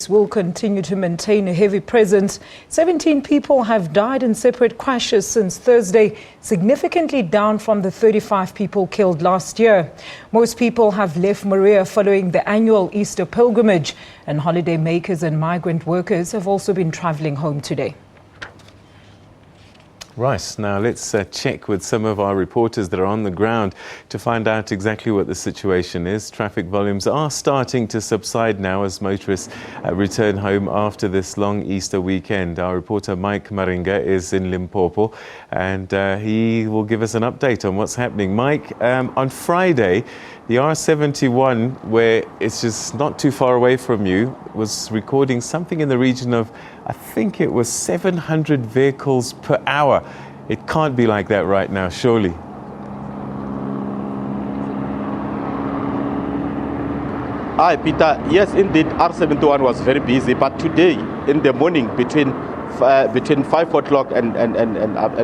Will continue to maintain a heavy presence. 17 people have died in separate crashes since Thursday, significantly down from the 35 people killed last year. Most people have left Maringa following the annual Easter pilgrimage, and holiday makers and migrant workers have also been travelling home today. Right, now let's check with some of our reporters that are on the ground to find out exactly what the situation is. Traffic volumes are starting to subside now as motorists return home after this long Easter weekend. Our reporter Mike Maringa is in Limpopo and he will give us an update on what's happening. Mike, on Friday, the R71, where it's just not too far away from you, was recording something in the region of, I think it was 700 vehicles per hour. It can't be like that right now, surely. Hi, Peter. Yes, indeed, R71 was very busy, but today in the morning between 5 o'clock and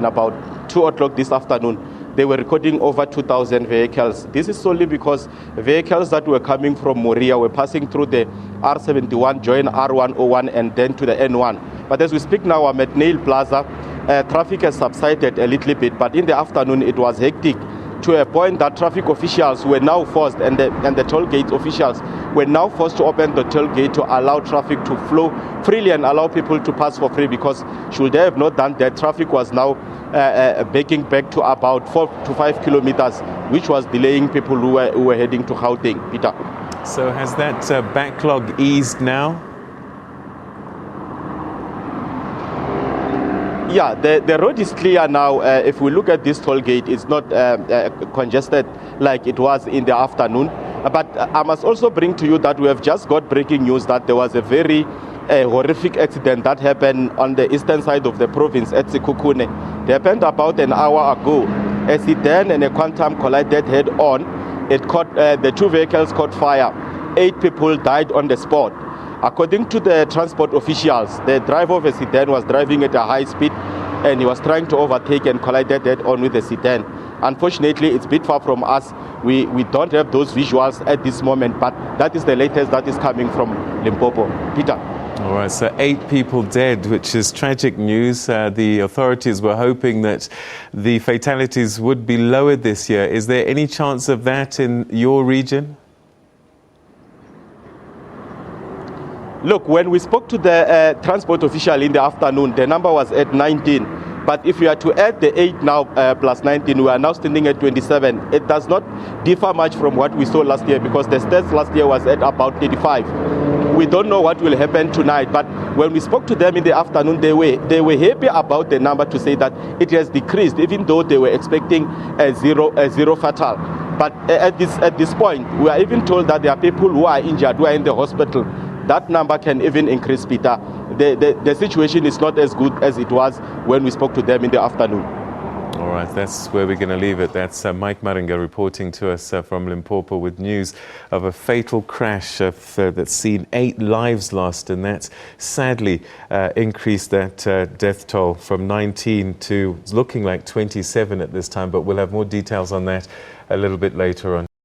about 2 o'clock this afternoon, they were recording over 2,000 vehicles. This is solely because vehicles that were coming from Moria were passing through the R71, join R101 and then to the N1. But as we speak now, I'm at Nail Plaza. Traffic has subsided a little bit, but in the afternoon it was hectic to a point that traffic officials were now forced, and the toll gate officials were now forced to open the toll gate to allow traffic to flow freely and allow people to pass for free, because should they have not done that, traffic was now backing back to about 4 to 5 kilometers, which was delaying people who were heading to Gauteng. Peter. So has that backlog eased now? Yeah, the road is clear now. If we look at this toll gate, it's not congested like it was in the afternoon. But I must also bring to you that we have just got breaking news that there was a very horrific accident that happened on the eastern side of the province at Sekhukhune. It happened about an hour ago. A sedan and a Quantum collided head on. It caught, the two vehicles caught fire. 8 people died on the spot. According to the transport officials, the driver of a sedan was driving at a high speed and he was trying to overtake and collided head on with the sedan. Unfortunately, it's a bit far from us. We don't have those visuals at this moment, but that is the latest that is coming from Limpopo. Peter. All right, so 8 people dead, which is tragic news. The authorities were hoping that the fatalities would be lowered this year. Is there any chance of that in your region? Look, when we spoke to the transport official in the afternoon, the number was at 19. But if we are to add the 8 now plus 19, we are now standing at 27. It does not differ much from what we saw last year, because the stats last year was at about 35. We don't know what will happen tonight, but when we spoke to them in the afternoon, they were happy about the number, to say that it has decreased, even though they were expecting a zero fatal. But at this point, we are even told that there are people who are injured, who are in the hospital. That number can even increase, Peter. The situation is not as good as it was when we spoke to them in the afternoon. All right, that's where we're going to leave it. That's Mike Maringa reporting to us from Limpopo with news of a fatal crash that's seen 8 lives lost, and that's sadly increased that death toll from 19 to looking like 27 at this time. But we'll have more details on that a little bit later on.